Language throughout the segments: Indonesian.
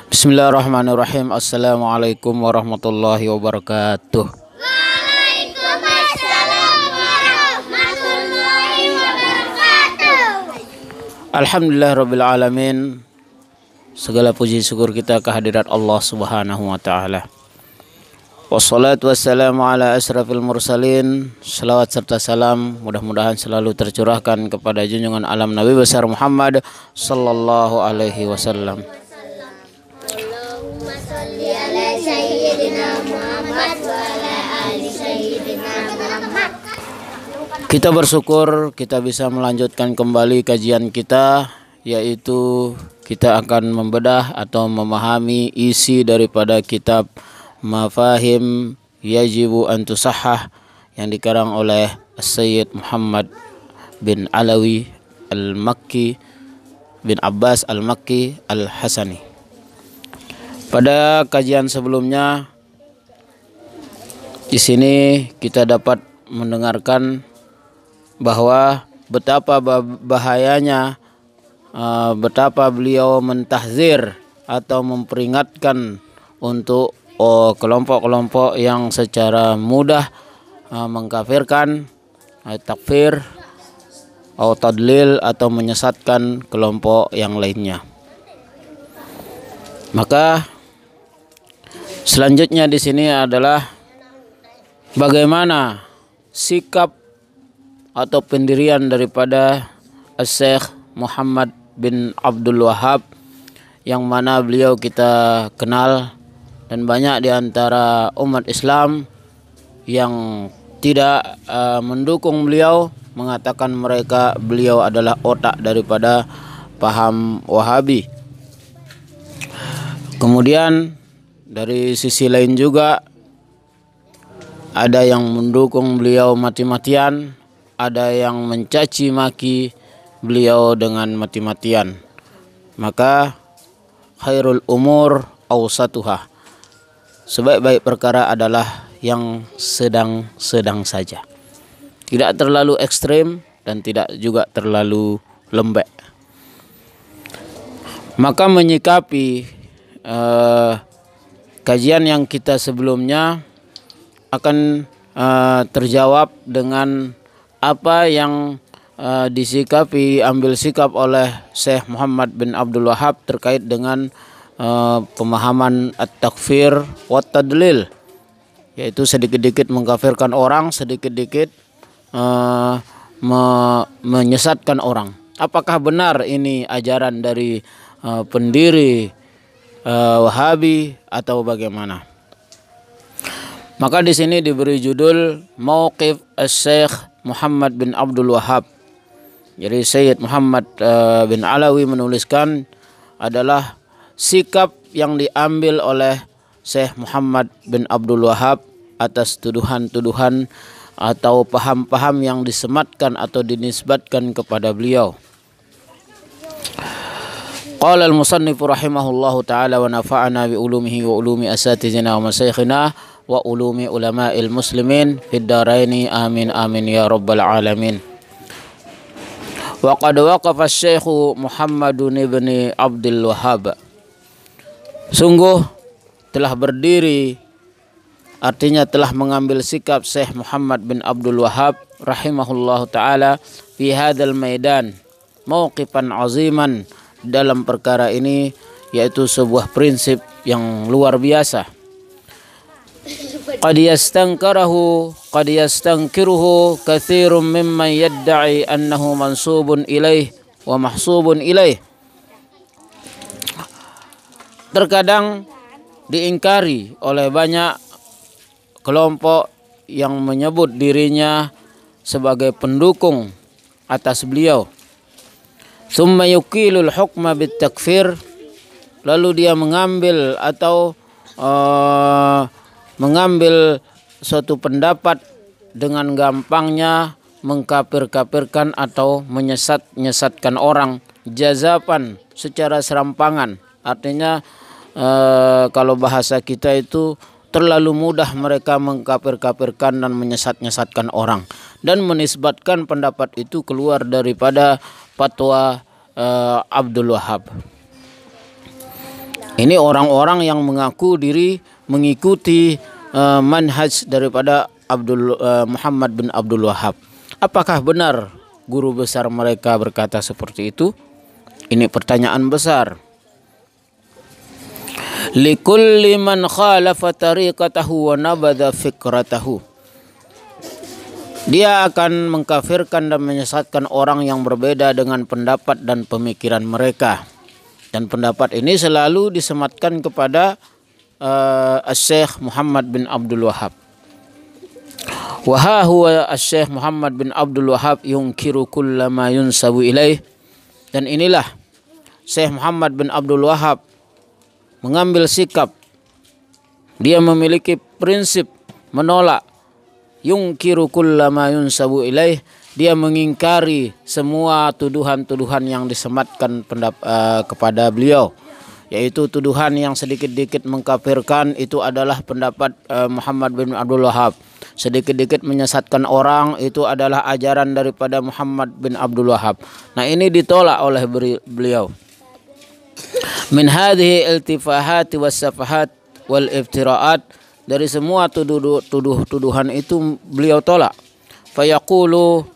Bismillahirrahmanirrahim. Assalamualaikum warahmatullahi wabarakatuh. Waalaikumsalam warahmatullahi wabarakatuh. Alhamdulillahirabbil alamin. Segala puji syukur kita kehadirat Allah Subhanahu wa taala. Wassalatu wassalamu ala asrafil mursalin. Salawat serta salam mudah-mudahan selalu tercurahkan kepada junjungan alam Nabi besar Muhammad sallallahu alaihi wasallam. Allahumma shalli ala sayyidina Muhammad wa ala ali sayyidina Muhammad. Kita bersyukur kita bisa melanjutkan kembali kajian kita, yaitu kita akan membedah atau memahami isi daripada kitab Mafahim Yajibu an Tusahhah yang dikarang oleh Sayyid Muhammad bin Alawi Al-Makki bin Abbas Al-Makki Al-Hasani. Pada kajian sebelumnya di sini kita dapat mendengarkan bahwa betapa bahayanya, betapa beliau mentahzir atau memperingatkan untuk kelompok-kelompok yang secara mudah mengkafirkan, takfir atau tadlil atau menyesatkan kelompok yang lainnya. Maka selanjutnya di sini adalah bagaimana sikap atau pendirian daripada Syekh Muhammad bin Abdul Wahhab, yang mana beliau kita kenal dan banyak di antara umat Islam yang tidak mendukung beliau, mengatakan beliau adalah otak daripada paham Wahabi. Kemudian dari sisi lain juga ada yang mendukung beliau mati-matian, ada yang mencaci maki beliau dengan mati-matian. Maka khairul umur awsatuha, sebaik-baik perkara adalah yang sedang-sedang saja, tidak terlalu ekstrim dan tidak juga terlalu lembek. Maka menyikapi kajian yang kita sebelumnya akan terjawab dengan apa yang disikapi, ambil sikap oleh Syekh Muhammad bin Abdul Wahhab terkait dengan pemahaman at-takfir wa tadlil, yaitu sedikit-sedikit mengkafirkan orang, sedikit-sedikit menyesatkan orang. Apakah benar ini ajaran dari pendiri Wahabi atau bagaimana? Maka di sini diberi judul Mauqif Syekh Muhammad bin Abdul Wahhab. Jadi Sayyid Muhammad bin Alawi menuliskan adalah sikap yang diambil oleh Syekh Muhammad bin Abdul Wahhab atas tuduhan-tuduhan atau paham-paham yang disematkan atau dinisbatkan kepada beliau. Qala al-musannif rahimahullahu ta'ala wa nafa'ana bi ulumihi wa ulumi asatizina wa masyayikhina wa ulumi ulama'il muslimin fid daraini amin amin ya rabbal alamin. Wa qad waqafa asy-syekh Muhammadun ibn Abdul Wahhab, sungguh telah berdiri, artinya telah mengambil sikap Syekh Muhammad bin Abdul Wahhab rahimahullahu ta'ala fi hadzal maidan mauqifan aziman, dalam perkara ini, yaitu sebuah prinsip yang luar biasa. Qad yastankiruhu katsirun mimman yadda'i annahu mansubun ilaih wa mahsubun ilaih. Terkadang diingkari oleh banyak kelompok yang menyebut dirinya sebagai pendukung atas beliau. Tsumma yuqilul hukma bit takfir, lalu dia mengambil atau mengambil suatu pendapat dengan gampangnya mengkafir-kafirkan atau menyesat-nyesatkan orang, jazapan, secara serampangan. Artinya kalau bahasa kita itu terlalu mudah mereka mengkafir-kafirkan dan menyesat-nyesatkan orang. dan menisbatkan pendapat itu keluar daripada fatwa Abdul Wahhab. Ini orang-orang yang mengaku diri mengikuti manhaj daripada Muhammad bin Abdul Wahhab. Apakah benar guru besar mereka berkata seperti itu? Ini pertanyaan besar. Likulli man khalafa tariqatahu wa nabadha fikratahu. Dia akan mengkafirkan dan menyesatkan orang yang berbeda dengan pendapat dan pemikiran mereka. Dan pendapat ini selalu disematkan kepada Syekh Muhammad bin Abdul Wahhab. Wa ha huwa Syekh Muhammad bin Abdul Wahhab yunkiru kullama yunsabu ilaih. Dan inilah Syekh Muhammad bin Abdul Wahhab mengambil sikap. Dia memiliki prinsip menolak yungkiru kullama yunsabu ilaih. Dia mengingkari semua tuduhan-tuduhan yang disematkan kepada beliau, yaitu tuduhan yang sedikit-sedikit mengkafirkan. Itu adalah pendapat Muhammad bin Abdul Wahhab. Sedikit-sedikit menyesatkan orang, itu adalah ajaran daripada Muhammad bin Abdul Wahhab. Nah, ini ditolak oleh beliau. Min hadhihi iltifahati was-safahat wal iftira'at. Dari semua tuduhan itu beliau tolak. Fayaqulu,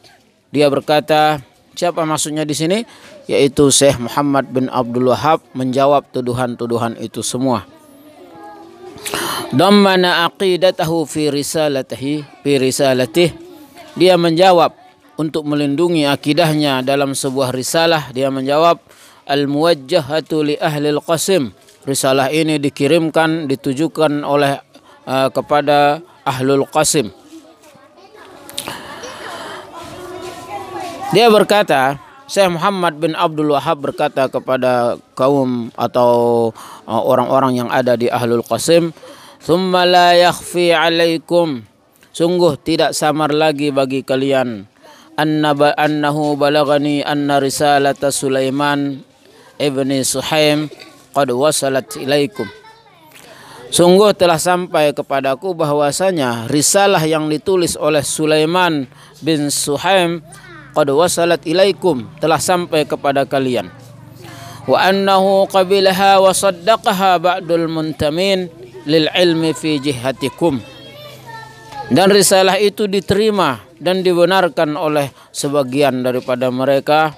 dia berkata, siapa maksudnya di sini? Yaitu Syekh Muhammad bin Abdul Wahhab menjawab tuduhan-tuduhan itu semua. Dammana aqidatahu fi risalatih. Dia menjawab untuk melindungi akidahnya dalam sebuah risalah. Dia menjawab al-muwajjahatu li ahli al-qasim. Risalah ini dikirimkan, ditujukan oleh kepada Ahlul Qasim. Dia berkata, Syekh Muhammad bin Abdul Wahhab berkata kepada kaum atau orang-orang yang ada di Ahlul Qasim, "Tsumma la yakhfi 'alaikum." Sungguh tidak samar lagi bagi kalian annahu balagani anna risalata Sulaiman ibni Suhaim qad wasalat ilaikum. Sungguh telah sampai kepadaku bahwasanya risalah yang ditulis oleh Sulaiman bin Suhaim qad wasalat ilaikum, telah sampai kepada kalian. Wa annahu qabilaha wa saddaqaha ba'dul muntamin lil ilmi fi jihatikum. Dan risalah itu diterima dan dibenarkan oleh sebagian daripada mereka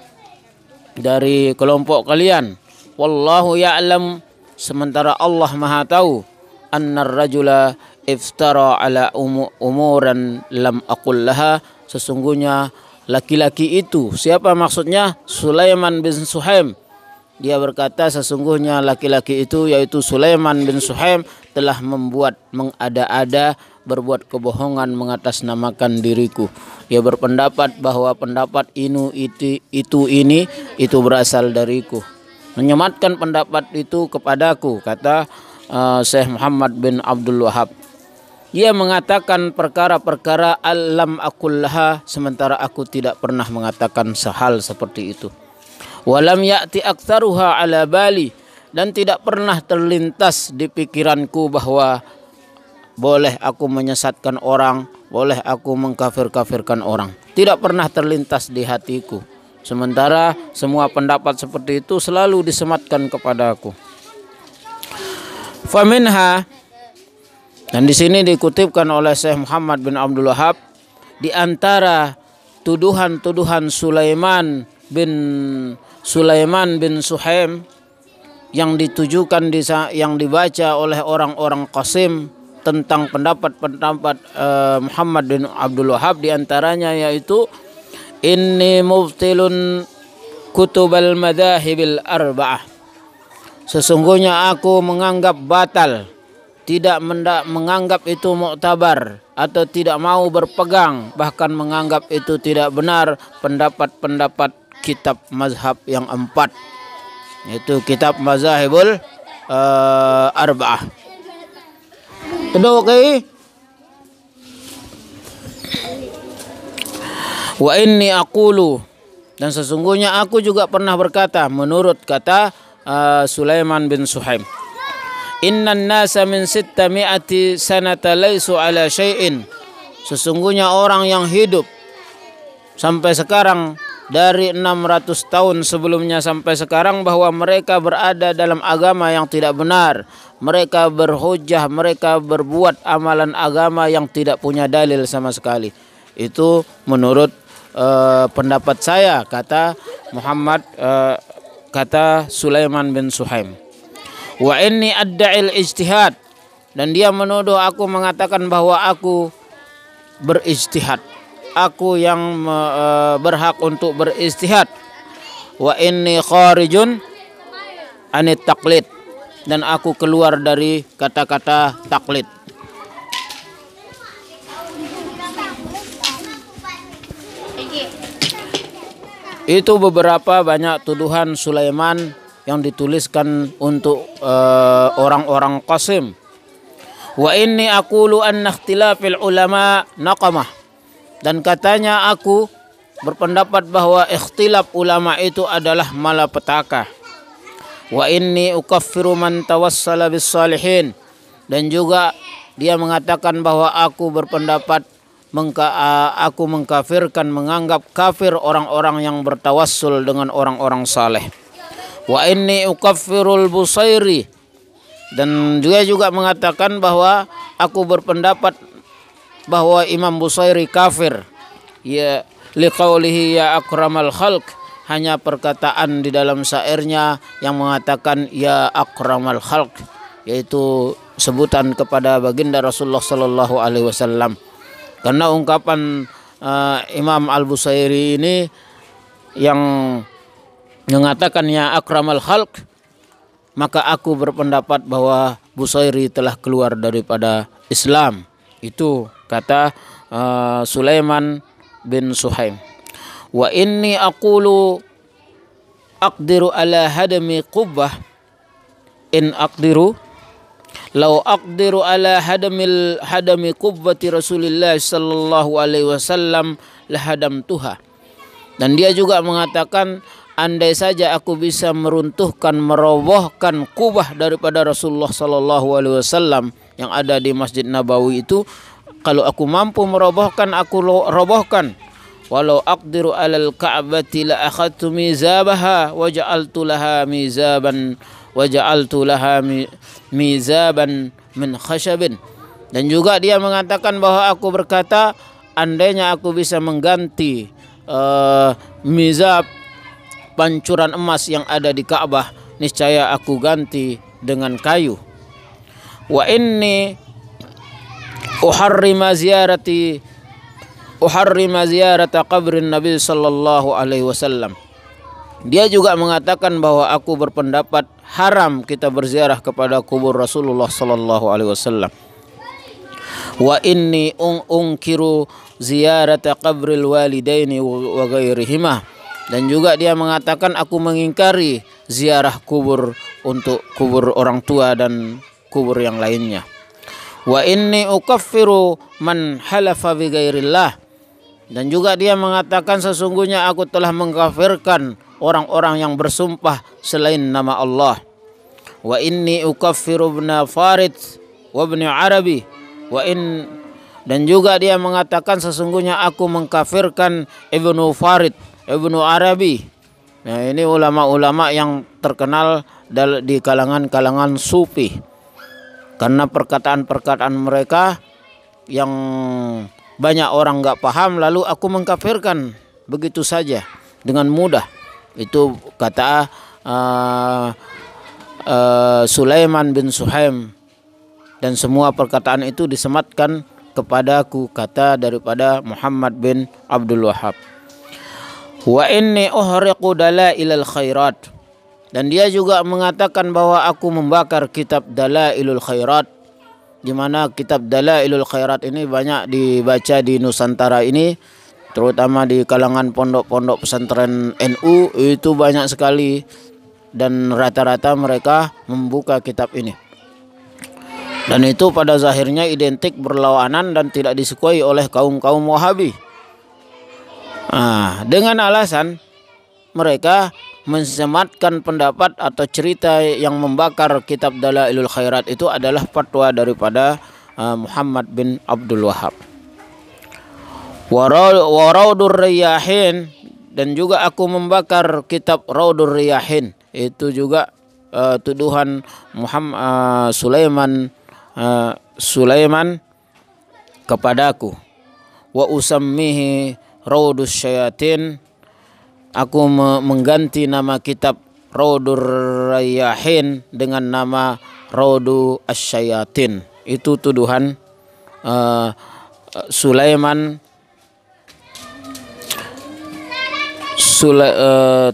dari kelompok kalian. Wallahu ya'lam, sementara Allah Maha tahu, annar rajula iftara ala umuran lam aqul laha, sesungguhnya laki-laki itu, siapa maksudnya? Sulaiman bin Suhaim. Dia berkata sesungguhnya laki-laki itu, yaitu Sulaiman bin Suhaim, telah membuat mengada-ada, berbuat kebohongan mengatasnamakan diriku. Dia berpendapat bahwa pendapat itu berasal dariku, menyematkan pendapat itu kepadaku, kata Syekh Muhammad bin Abdul Wahhab. Ia mengatakan perkara-perkara alam akullaha, sementara aku tidak pernah mengatakan sehal seperti itu. Walam ya'ti aktsaruha ala bali, dan tidak pernah terlintas di pikiranku bahwa boleh aku menyesatkan orang, boleh aku mengkafir-kafirkan orang. Tidak pernah terlintas di hatiku. Sementara semua pendapat seperti itu selalu disematkan kepadaku. Faminha, dan di sini dikutipkan oleh Syekh Muhammad bin Abdul Wahhab, di antara tuduhan-tuduhan Sulaiman bin Suhaim yang ditujukan yang dibaca oleh orang-orang Qasim tentang pendapat-pendapat Muhammad bin Abdul Wahhab, di antaranya yaitu inni mubtilun kutubal madhahibil arba'ah. Sesungguhnya aku menganggap batal, tidak menganggap itu muktabar, atau tidak mau berpegang, bahkan menganggap itu tidak benar pendapat-pendapat kitab mazhab yang 4, yaitu kitab mazahibul arba'ah. Kedua, wa inni aqulu, dan sesungguhnya aku juga pernah berkata, menurut kata Sulaiman bin Suhaim, innan nasa min 600 sanata laisu ala syai'in. Sesungguhnya orang yang hidup sampai sekarang, dari 600 tahun sebelumnya sampai sekarang, bahwa mereka berada dalam agama yang tidak benar. Mereka berhujjah, mereka berbuat amalan agama yang tidak punya dalil sama sekali. Itu menurut pendapat saya, kata kata Sulaiman bin Suhaim. Wa inni adda'il ijtihad, dan dia menuduh aku mengatakan bahwa aku berijtihad. Aku yang berhak untuk beristihad. Wa inni kharijun anit taqlid, dan aku keluar dari kata-kata taklid. Itu beberapa banyak tuduhan Sulaiman yang dituliskan untuk orang-orang Qasim. Wa inni aqulu anna ikhtilafil ulama naqamah, dan katanya aku berpendapat bahwa ikhtilaf ulama itu adalah malapetaka. Wa inni ukaffiru man tawassala bis salihin, dan juga dia mengatakan bahwa aku berpendapat aku mengkafirkan, menganggap kafir orang-orang yang bertawassul dengan orang-orang saleh. Wa inni ukaffirul Busairi, dan dia juga mengatakan bahwa aku berpendapat bahwa Imam Busairi kafir, ya liqaulihi ya akramal khalq, hanya perkataan di dalam syairnya yang mengatakan ya akramal khalq, yaitu sebutan kepada baginda Rasulullah sallallahu alaihi wasallam. Karena ungkapan Imam Al-Busairi ini yang mengatakan ya akramal khalq, maka aku berpendapat bahwa Busairi telah keluar daripada Islam. Itu kata Sulaiman bin Suhaim. Wa inni aqulu aqdiru ala hadami qubbah in aqdiru law aqdiru ala hadami qubbati Rasulillah sallallahu alaihi wasallam lahadamtuha. Dan dia juga mengatakan, andai saja aku bisa meruntuhkan, merobohkan kubah daripada Rasulullah sallallahu alaihi wasallam yang ada di Masjid Nabawi itu, kalau aku mampu merobohkan, aku robohkan. Walau aqdiru alal ka'bati la akhadtu mizabaha wa ja'altu laha mizaban min khashabin. Dan juga dia mengatakan bahwa aku berkata, andainya aku bisa mengganti mizab, pancuran emas yang ada di Ka'bah, niscaya aku ganti dengan kayu. Wa inni uharrima ziyarata qabrin Nabi sallallahu alaihi wasallam. Dia juga mengatakan bahwa aku berpendapat haram kita berziarah kepada kubur Rasulullah sallallahu alaihi wasallam. Wa inni unkiru ziyarata qabril walidaini wa ghairihima. Dan juga dia mengatakan aku mengingkari ziarah kubur untuk kubur orang tua dan kubur yang lainnya. Wa inni ukaffiru man halafa bi ghairillah. Dan juga dia mengatakan sesungguhnya aku telah mengkafirkan orang-orang yang bersumpah selain nama Allah. Wa inni ukaffiru ibn Farid wa ibn Arabi dan juga dia mengatakan sesungguhnya aku mengkafirkan Ibnu Farid, Ibnu Arabi. Nah, ini ulama-ulama yang terkenal di kalangan sufi. Karena perkataan-perkataan mereka yang banyak orang enggak paham, lalu aku mengkafirkan begitu saja dengan mudah. Itu kata Sulaiman bin Suhaim, dan semua perkataan itu disematkan kepadaku, kata daripada Muhammad bin Abdul Wahhab. Wa inni uhriqu dalailal khairat. Dan dia juga mengatakan bahwa aku membakar kitab Dalailul Khairat, di mana kitab Dalailul Khairat ini banyak dibaca di Nusantara ini, terutama di kalangan pondok-pondok pesantren NU itu banyak sekali, dan rata-rata mereka membuka kitab ini. Dan itu pada zahirnya identik berlawanan dan tidak disukai oleh kaum-kaum Wahabi. Dengan alasan mereka mensematkan pendapat atau cerita yang membakar kitab Dalailul Khairat itu adalah fatwa daripada Muhammad bin Abdul Wahhab. Wa Raudur Riyahin, dan juga aku membakar kitab Raudur Riyahin. Itu juga tuduhan Muhammad Sulaiman kepadaku. Wa usammihi Raudus Syayatin, aku mengganti nama kitab Raudur Riyahin dengan nama Raudu Asyayatin. Itu tuduhan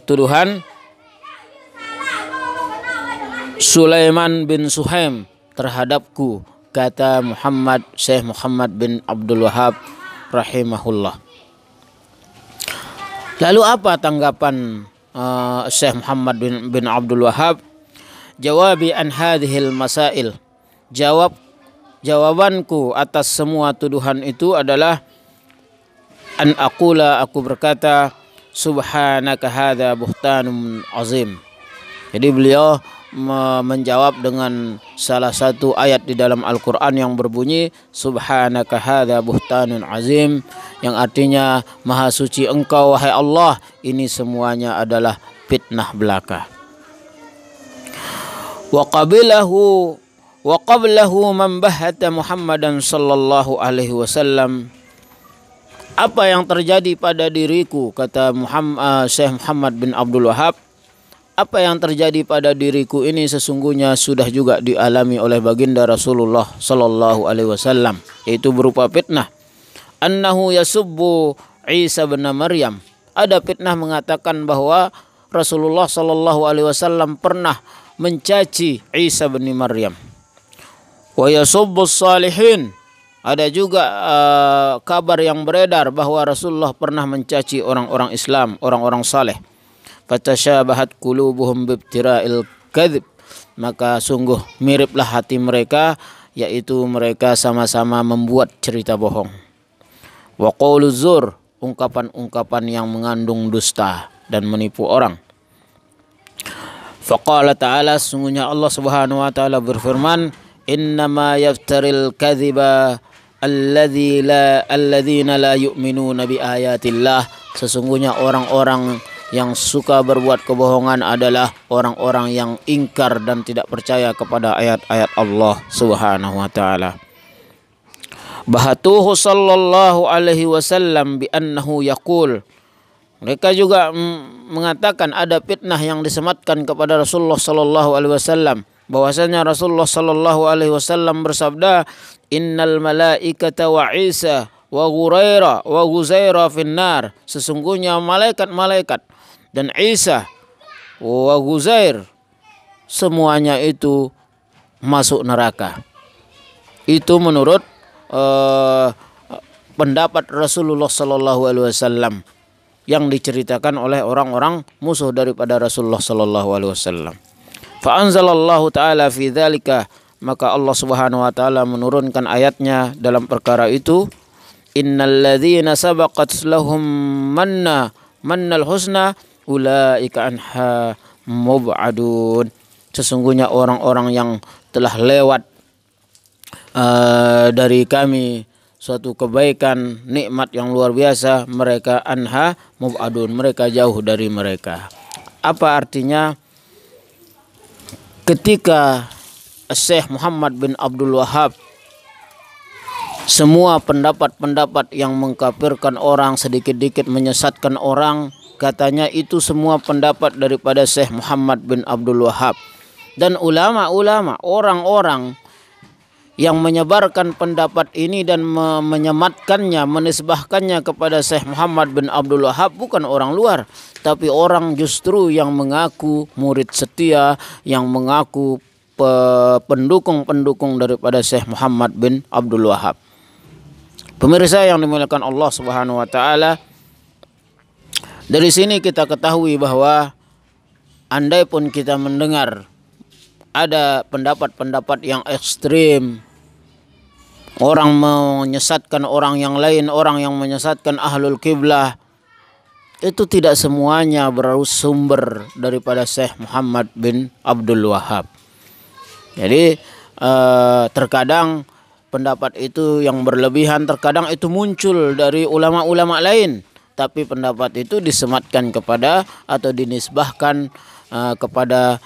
tuduhan Sulaiman bin Suhaim terhadapku, kata Syekh Muhammad bin Abdul Wahhab rahimahullah. Lalu apa tanggapan Syekh Muhammad bin Abdul Wahhab? Jawabi an hadhil masail, jawabanku atas semua tuduhan itu adalah an aqula, aku berkata, subhanaka hadza buhtanun azim. Jadi beliau menjawab dengan salah satu ayat di dalam Al-Quran yang berbunyi subhanaka hadza buhtanun azim, yang artinya maha suci engkau wahai Allah, ini semuanya adalah fitnah belaka. Wa qablahu man bahata Muhammadan sallallahu alaihi wasallam, apa yang terjadi pada diriku, kata Syekh Muhammad bin Abdul Wahhab, apa yang terjadi pada diriku ini sesungguhnya sudah juga dialami oleh baginda Rasulullah sallallahu alaihi wasallam, yaitu berupa fitnah. Annahu yasubbu Isa bin Maryam, ada fitnah mengatakan bahwa Rasulullah sallallahu alaihi wasallam pernah mencaci Isa bin Maryam. Wa yasubbu salihin, ada juga kabar yang beredar bahwa Rasulullah pernah mencaci orang-orang Islam, orang-orang saleh. Fatasyabahat qulubuhum bibtira'il kadzib, maka sungguh miriplah hati mereka, yaitu mereka sama-sama membuat cerita bohong. Wa qaulu zur, ungkapan-ungkapan yang mengandung dusta dan menipu orang. Faqala ta'ala, sungguhnya Allah Subhanahu wa taala berfirman, innama yaftaril kadziba alladzina la yu'minuna bi ayatillah, sesungguhnya orang-orang yang suka berbuat kebohongan adalah orang-orang yang ingkar dan tidak percaya kepada ayat-ayat Allah Subhanahu wa taala. Bahatuhu sallallahu alaihi wasallam bi annahu yaqul, mereka juga mengatakan ada fitnah yang disematkan kepada Rasulullah sallallahu alaihi wasallam, bahwasanya Rasulullah sallallahu alaihi wasallam bersabda, innal malaikata wa Isa wa Guzaira finnar, sesungguhnya malaikat-malaikat dan Isa wa Guzair semuanya itu masuk neraka. Itu menurut pendapat Rasulullah sallallahu alaihi wasallam yang diceritakan oleh orang-orang musuh daripada Rasulullah sallallahu alaihi wasallam. Fa anzalallahu taala fi dzalika, maka Allah Subhanahu wa taala menurunkan ayatnya dalam perkara itu, innalladzina sabaqat lahum mannal husna ulaika anha mub'adun, sesungguhnya orang-orang yang telah lewat dari kami suatu kebaikan, nikmat yang luar biasa, mereka anha mub'adun, mereka jauh dari mereka. Apa artinya? Ketika Syekh Muhammad bin Abdul Wahhab, semua pendapat-pendapat yang mengkafirkan orang, sedikit-sedikit menyesatkan orang, katanya itu semua pendapat daripada Syekh Muhammad bin Abdul Wahhab. Dan ulama-ulama, orang-orang yang menyebarkan pendapat ini dan menyematkannya, menisbahkannya kepada Syekh Muhammad bin Abdul Wahhab bukan orang luar, tapi orang justru yang mengaku murid setia, yang mengaku pendukung-pendukung daripada Syekh Muhammad bin Abdul Wahhab. Pemirsa yang dimuliakan Allah Subhanahu wa taala, dari sini kita ketahui bahwa andai pun kita mendengar ada pendapat-pendapat yang ekstrim, orang menyesatkan orang yang lain, orang yang menyesatkan ahlul kiblah, itu tidak semuanya bersumber daripada Syekh Muhammad bin Abdul Wahhab. Jadi terkadang pendapat itu yang berlebihan terkadang itu muncul dari ulama-ulama lain, tapi pendapat itu disematkan kepada atau dinisbahkan kepada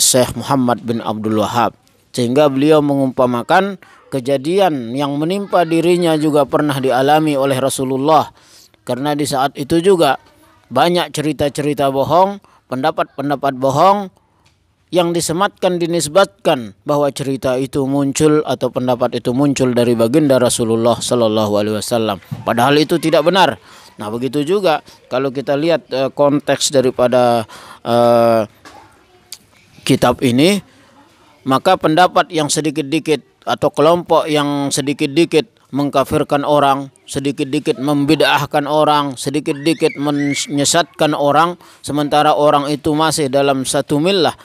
Syekh Muhammad bin Abdul Wahhab, sehingga beliau mengumpamakan kejadian yang menimpa dirinya juga pernah dialami oleh Rasulullah, karena di saat itu juga banyak cerita-cerita bohong, pendapat-pendapat bohong yang disematkan, dinisbatkan bahwa cerita itu muncul atau pendapat itu muncul dari baginda Rasulullah Sallallahu Alaihi Wasallam. Padahal itu tidak benar. Nah, begitu juga kalau kita lihat konteks daripada kitab ini, maka pendapat yang sedikit-dikit atau kelompok yang sedikit-dikit mengkafirkan orang, sedikit-dikit membid'ahkan orang, sedikit-dikit menyesatkan orang, sementara orang itu masih dalam satu millah,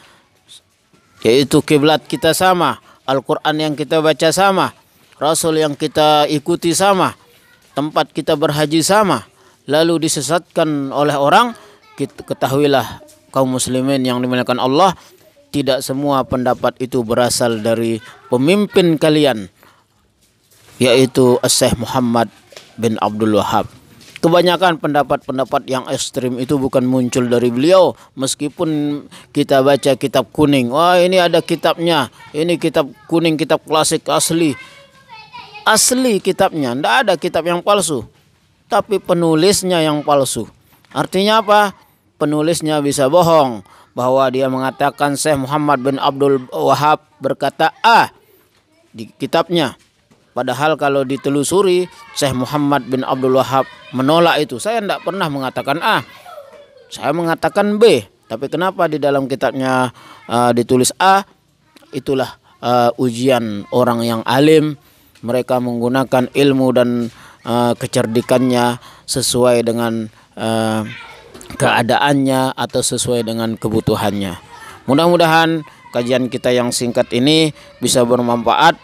yaitu kiblat kita sama, Al-Quran yang kita baca sama, Rasul yang kita ikuti sama, tempat kita berhaji sama, lalu disesatkan oleh orang. Ketahuilah kaum muslimin yang dimuliakan Allah, tidak semua pendapat itu berasal dari pemimpin kalian, yaitu Syekh Muhammad bin Abdul Wahhab. Kebanyakan pendapat-pendapat yang ekstrim itu bukan muncul dari beliau. Meskipun kita baca kitab kuning, wah ini ada kitabnya, ini kitab kuning, kitab klasik asli kitabnya, tidak ada kitab yang palsu, tapi penulisnya yang palsu. Artinya apa? Penulisnya bisa bohong, bahwa dia mengatakan Syekh Muhammad bin Abdul Wahhab berkata A di kitabnya. Padahal kalau ditelusuri, Syekh Muhammad bin Abdul Wahhab menolak itu. Saya tidak pernah mengatakan A, saya mengatakan B. Tapi kenapa di dalam kitabnya ditulis A? Itulah ujian orang yang alim. Mereka menggunakan ilmu dan kecerdikannya sesuai dengan keadaannya atau sesuai dengan kebutuhannya. Mudah-mudahan kajian kita yang singkat ini bisa bermanfaat.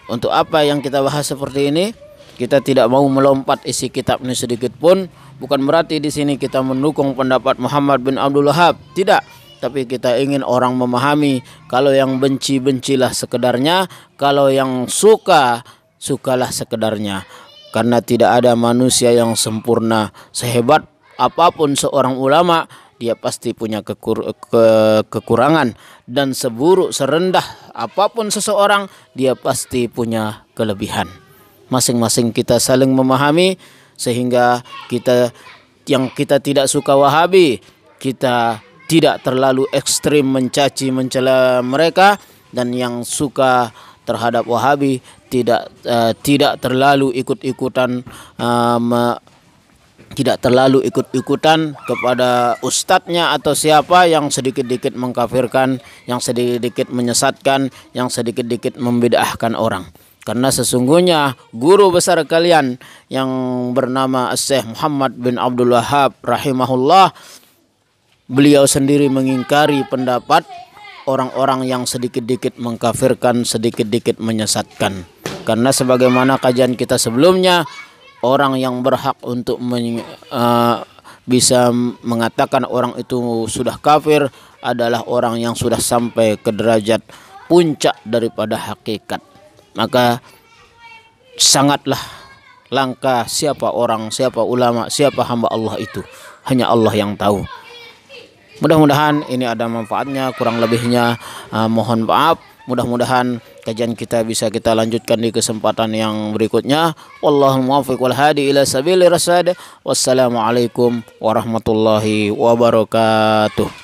Untuk apa yang kita bahas seperti ini? Kita tidak mau melompat isi kitab ini sedikit pun. Bukan berarti di sini kita mendukung pendapat Muhammad bin Abdul Wahhab, tidak. Tapi kita ingin orang memahami, kalau yang benci, bencilah sekedarnya, kalau yang suka, sukalah sekedarnya. Karena tidak ada manusia yang sempurna. Sehebat apapun seorang ulama, dia pasti punya kekurangan, dan seburuk serendah apapun seseorang, dia pasti punya kelebihan. Masing-masing kita saling memahami, sehingga kita yang kita tidak suka Wahabi, kita tidak terlalu ekstrim mencaci mencela mereka, dan yang suka terhadap Wahabi tidak terlalu ikut-ikutan kepada ustadznya atau siapa yang sedikit-dikit mengkafirkan, yang sedikit-dikit menyesatkan, yang sedikit-dikit membid'ahkan orang. Karena sesungguhnya guru besar kalian yang bernama Syekh Muhammad bin Abdul Wahhab rahimahullah, beliau sendiri mengingkari pendapat orang-orang yang sedikit-dikit mengkafirkan, sedikit-dikit menyesatkan. Karena sebagaimana kajian kita sebelumnya, orang yang berhak untuk bisa mengatakan orang itu sudah kafir adalah orang yang sudah sampai ke derajat puncak daripada hakikat. Maka sangatlah langka siapa orang, siapa ulama, siapa hamba Allah itu. Hanya Allah yang tahu. Mudah-mudahan ini ada manfaatnya, kurang lebihnya mohon maaf. Mudah-mudahan kajian kita bisa kita lanjutkan di kesempatan yang berikutnya. Wallahul muwaffiq wal hadi ila sabilir rasyad. Wassalamualaikum warahmatullahi wabarakatuh.